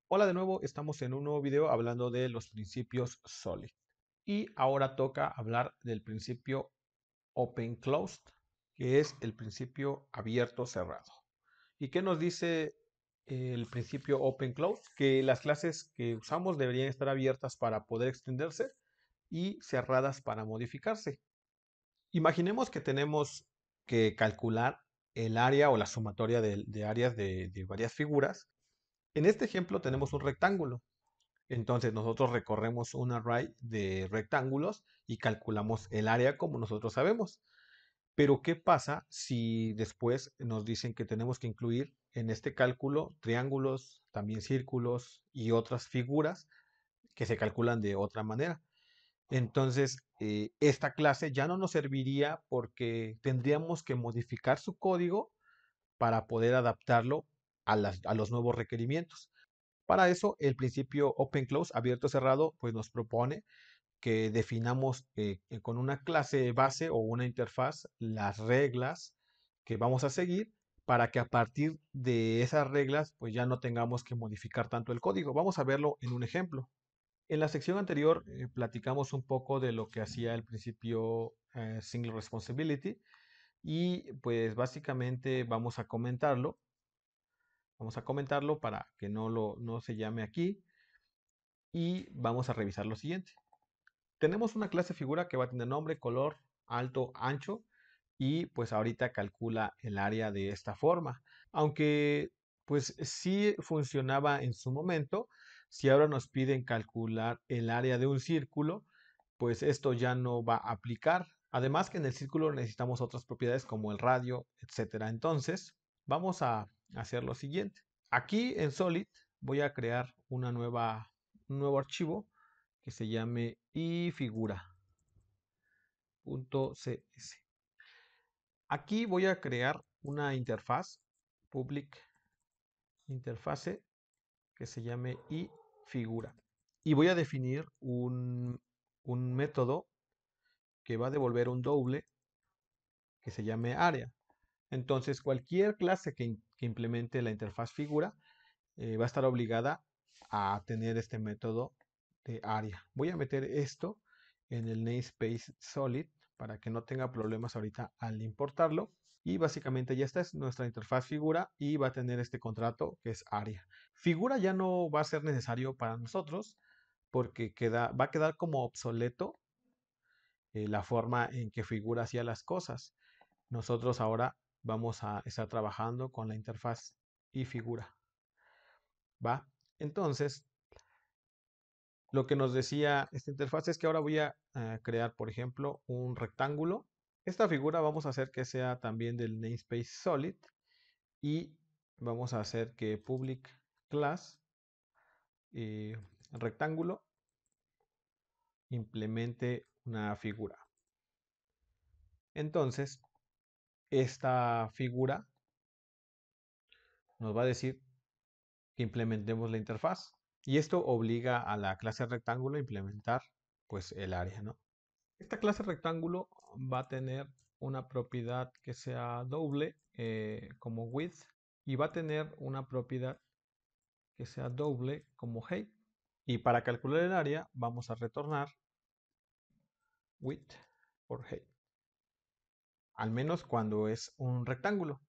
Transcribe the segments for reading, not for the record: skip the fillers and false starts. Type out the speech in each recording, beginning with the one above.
Hola de nuevo, estamos en un nuevo video hablando de los principios SOLID. Y ahora toca hablar del principio Open Closed, que es el principio abierto cerrado. ¿Y qué nos dice el principio Open Closed? Que las clases que usamos deberían estar abiertas para poder extenderse y cerradas para modificarse. Imaginemos que tenemos que calcular el área o la sumatoria de áreas de varias figuras. En este ejemplo tenemos un rectángulo. Entonces nosotros recorremos un array de rectángulos y calculamos el área como nosotros sabemos. Pero ¿qué pasa si después nos dicen que tenemos que incluir en este cálculo triángulos, también círculos y otras figuras que se calculan de otra manera? Entonces, esta clase ya no nos serviría porque tendríamos que modificar su código para poder adaptarlo a los nuevos requerimientos. Para eso, el principio open close, abierto cerrado, pues nos propone que definamos con una clase base o una interfaz las reglas que vamos a seguir para que a partir de esas reglas pues ya no tengamos que modificar tanto el código. Vamos a verlo en un ejemplo. En la sección anterior platicamos un poco de lo que hacía el principio single responsibility y pues básicamente vamos a comentarlo para que no se llame aquí y vamos a revisar lo siguiente. Tenemos una clase figura que va a tener nombre, color, alto, ancho y pues ahorita calcula el área de esta forma. Aunque pues sí funcionaba en su momento, si ahora nos piden calcular el área de un círculo, pues esto ya no va a aplicar. Además que en el círculo necesitamos otras propiedades como el radio, etcétera. Entonces, vamos a hacer lo siguiente. Aquí en Solid voy a crear un nuevo archivo que se llame ifigura.cs. Aquí voy a crear una interfaz, public interface, que se llame ifigura. Y voy a definir un método que va a devolver un doble que se llame área. Entonces, cualquier clase que implemente la interfaz figura va a estar obligada a tener este método de área. Voy a meter esto en el namespace solid para que no tenga problemas ahorita al importarlo. Y básicamente ya esta es nuestra interfaz figura y va a tener este contrato que es área. Figura ya no va a ser necesario para nosotros porque va a quedar como obsoleto la forma en que figura hacía las cosas. Nosotros ahora vamos a estar trabajando con la interfaz y figura. ¿Va? Entonces, lo que nos decía esta interfaz es que ahora voy a crear, por ejemplo, un rectángulo. Esta figura vamos a hacer que sea también del namespace solid y vamos a hacer que public class rectángulo implemente una figura. Entonces, esta figura nos va a decir que implementemos la interfaz y esto obliga a la clase rectángulo a implementar pues el área, ¿no? Esta clase rectángulo va a tener una propiedad que sea doble como width y va a tener una propiedad que sea doble como height. Y para calcular el área vamos a retornar width por height, al menos cuando es un rectángulo.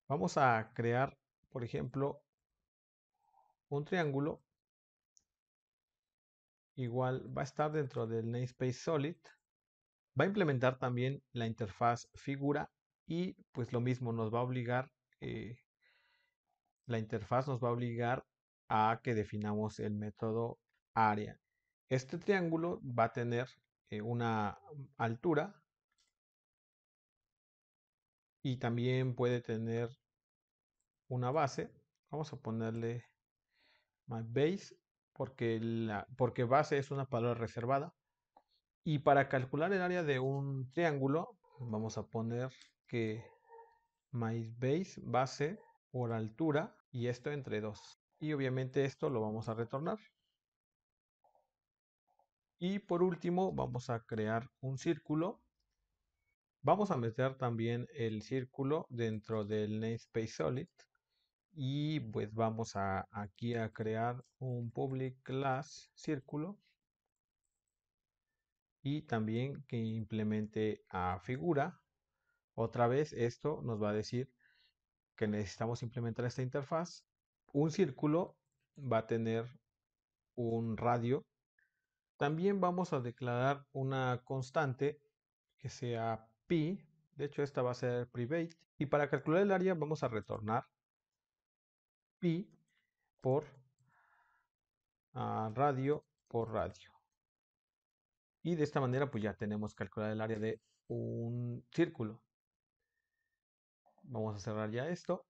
Vamos a crear, por ejemplo, un triángulo. Igual va a estar dentro del namespace solid. Va a implementar también la interfaz figura y pues lo mismo nos va a obligar la interfaz nos va a obligar a que definamos el método área. Este triángulo va a tener una altura y también puede tener una base. Vamos a ponerle my base porque base es una palabra reservada. Y para calcular el área de un triángulo, vamos a poner que my base por altura y esto entre 2. Y obviamente esto lo vamos a retornar. Y por último vamos a crear un círculo. Vamos a meter también el círculo dentro del namespace solid y pues vamos aquí a crear un public class círculo y también que implemente a figura. Otra vez esto nos va a decir que necesitamos implementar esta interfaz. Un círculo va a tener un radio. También vamos a declarar una constante que sea pi. De hecho, esta va a ser private. Y para calcular el área vamos a retornar pi por radio por radio. Y de esta manera pues ya tenemos calculado el área de un círculo. Vamos a cerrar ya esto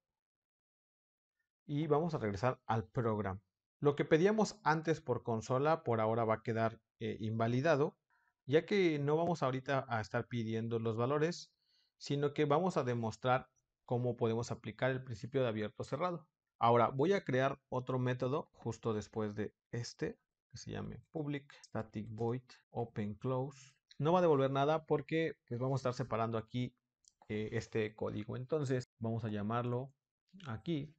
y vamos a regresar al programa. Lo que pedíamos antes por consola por ahora va a quedar invalidado, ya que no vamos ahorita a estar pidiendo los valores, sino que vamos a demostrar cómo podemos aplicar el principio de abierto cerrado. Ahora voy a crear otro método justo después de este, que se llame public static void open close. No va a devolver nada porque pues, vamos a estar separando aquí este código. Entonces vamos a llamarlo aquí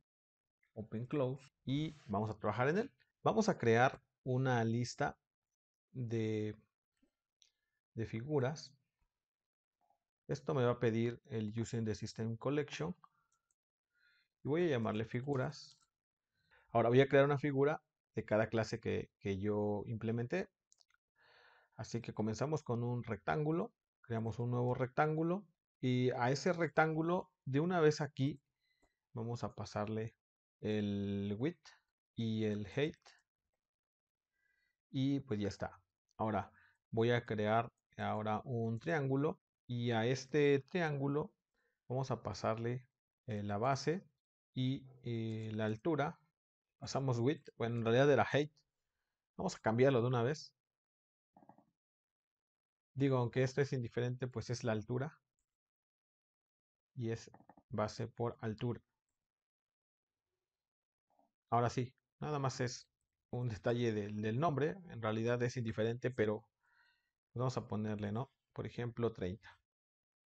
open close y vamos a trabajar en él. Vamos a crear una lista de figuras. Esto me va a pedir el using the system collection y voy a llamarle figuras. Ahora voy a crear una figura de cada clase que yo implementé. Así que comenzamos con un rectángulo, creamos un nuevo rectángulo y a ese rectángulo de una vez aquí vamos a pasarle el width y el height y pues ya está. Ahora voy a crear ahora un triángulo y a este triángulo vamos a pasarle la base y la altura. Pasamos width, bueno, en realidad era height. Vamos a cambiarlo de una vez. Digo, aunque esto es indiferente, pues es la altura y es base por altura. Ahora sí, nada más es un detalle del nombre. En realidad es indiferente, pero vamos a ponerle, ¿no? Por ejemplo, 30.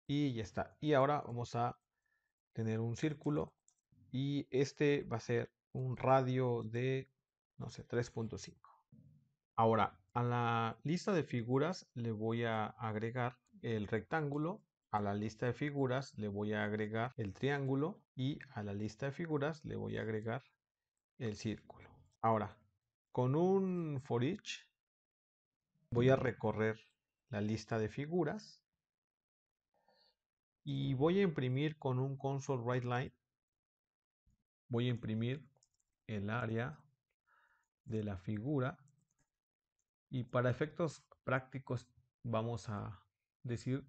Y ya está. Y ahora vamos a tener un círculo y este va a ser un radio de, no sé, 3.5. Ahora, a la lista de figuras le voy a agregar el rectángulo, a la lista de figuras le voy a agregar el triángulo y a la lista de figuras le voy a agregar el círculo. Ahora, con un for each voy a recorrer la lista de figuras y voy a imprimir con un console write line, voy a imprimir el área de la figura y para efectos prácticos vamos a decir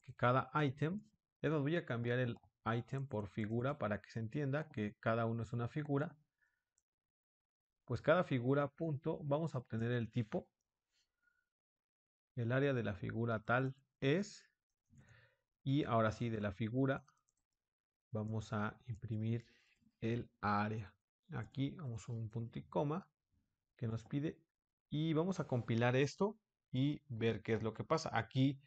que cada ítem, voy a cambiar el ítem por figura para que se entienda que cada uno es una figura, pues cada figura punto vamos a obtener el tipo, el área de la figura tal es, y ahora sí de la figura vamos a imprimir el área. Aquí vamos a un punto y coma que nos pide y vamos a compilar esto y ver qué es lo que pasa. Aquí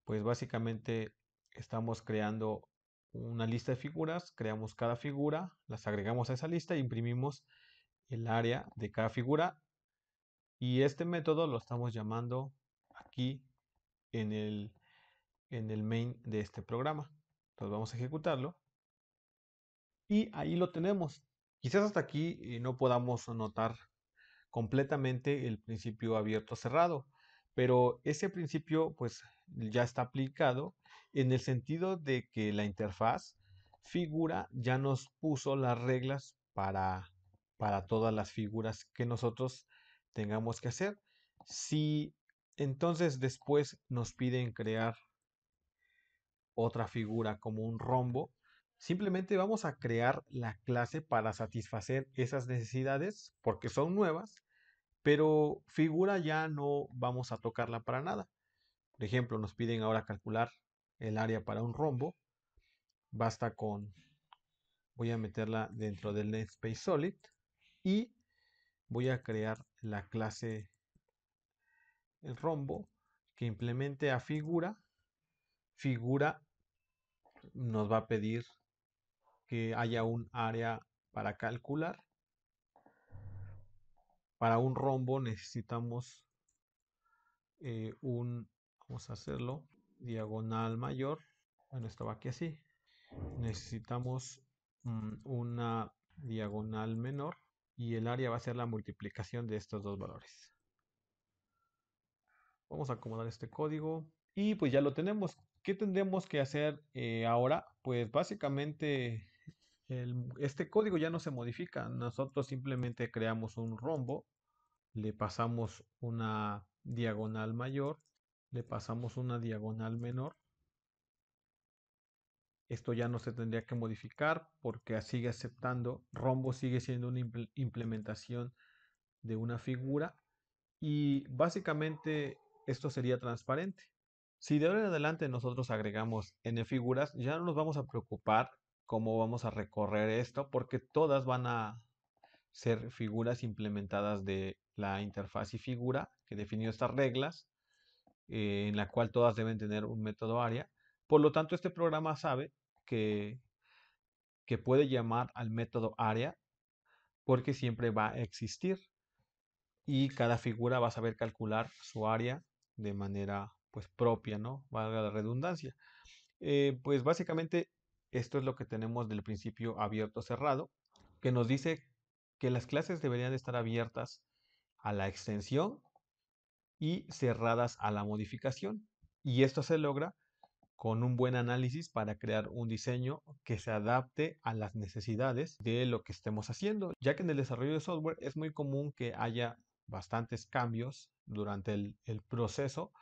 pues básicamente estamos creando una lista de figuras, creamos cada figura, las agregamos a esa lista e imprimimos el área de cada figura y este método lo estamos llamando aquí en el main de este programa. Entonces vamos a ejecutarlo y ahí lo tenemos. Quizás hasta aquí no podamos notar completamente el principio abierto cerrado, pero ese principio pues ya está aplicado en el sentido de que la interfaz figura ya nos puso las reglas para todas las figuras que nosotros tengamos que hacer. Si entonces después nos piden crear otra figura como un rombo, simplemente vamos a crear la clase para satisfacer esas necesidades porque son nuevas, pero figura ya no vamos a tocarla para nada. Por ejemplo, nos piden ahora calcular el área para un rombo. Basta con, voy a meterla dentro del namespace solid y voy a crear la clase el rombo que implemente a figura. Figura nos va a pedir que haya un área para calcular. Para un rombo necesitamos vamos a hacerlo, diagonal mayor. Bueno, esto va aquí así. Necesitamos una diagonal menor y el área va a ser la multiplicación de estos dos valores. Vamos a acomodar este código y pues ya lo tenemos. ¿Qué tendremos que hacer ahora? Pues básicamente este código ya no se modifica. Nosotros simplemente creamos un rombo, le pasamos una diagonal mayor, le pasamos una diagonal menor. Esto ya no se tendría que modificar porque sigue aceptando. Rombo sigue siendo una implementación de una figura y básicamente esto sería transparente. Si de ahora en adelante nosotros agregamos n figuras, ya no nos vamos a preocupar cómo vamos a recorrer esto porque todas van a ser figuras implementadas de la interfaz y figura que definió estas reglas, en la cual todas deben tener un método área. Por lo tanto, este programa sabe que, que puede llamar al método área porque siempre va a existir y cada figura va a saber calcular su área de manera pues propia, ¿no? Valga la redundancia. Pues básicamente esto es lo que tenemos del principio abierto cerrado, que nos dice que las clases deberían estar abiertas a la extensión y cerradas a la modificación. Y esto se logra con un buen análisis para crear un diseño que se adapte a las necesidades de lo que estemos haciendo, ya que en el desarrollo de software es muy común que haya bastantes cambios durante el proceso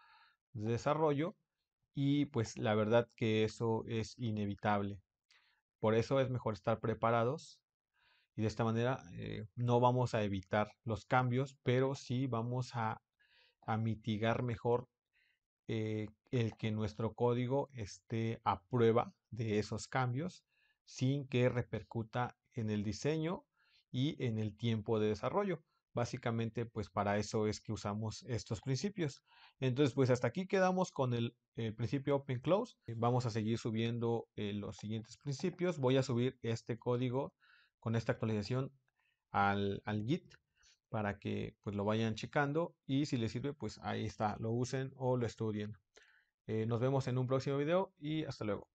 de desarrollo y pues la verdad que eso es inevitable. Por eso es mejor estar preparados y de esta manera no vamos a evitar los cambios, pero sí vamos a mitigar mejor el que nuestro código esté a prueba de esos cambios sin que repercuta en el diseño y en el tiempo de desarrollo. Básicamente, pues para eso es que usamos estos principios. Entonces, pues hasta aquí quedamos con el principio Open Close. Vamos a seguir subiendo los siguientes principios. Voy a subir este código con esta actualización al Git para que pues lo vayan checando y si les sirve pues ahí está, lo usen o lo estudien. Nos vemos en un próximo video y hasta luego.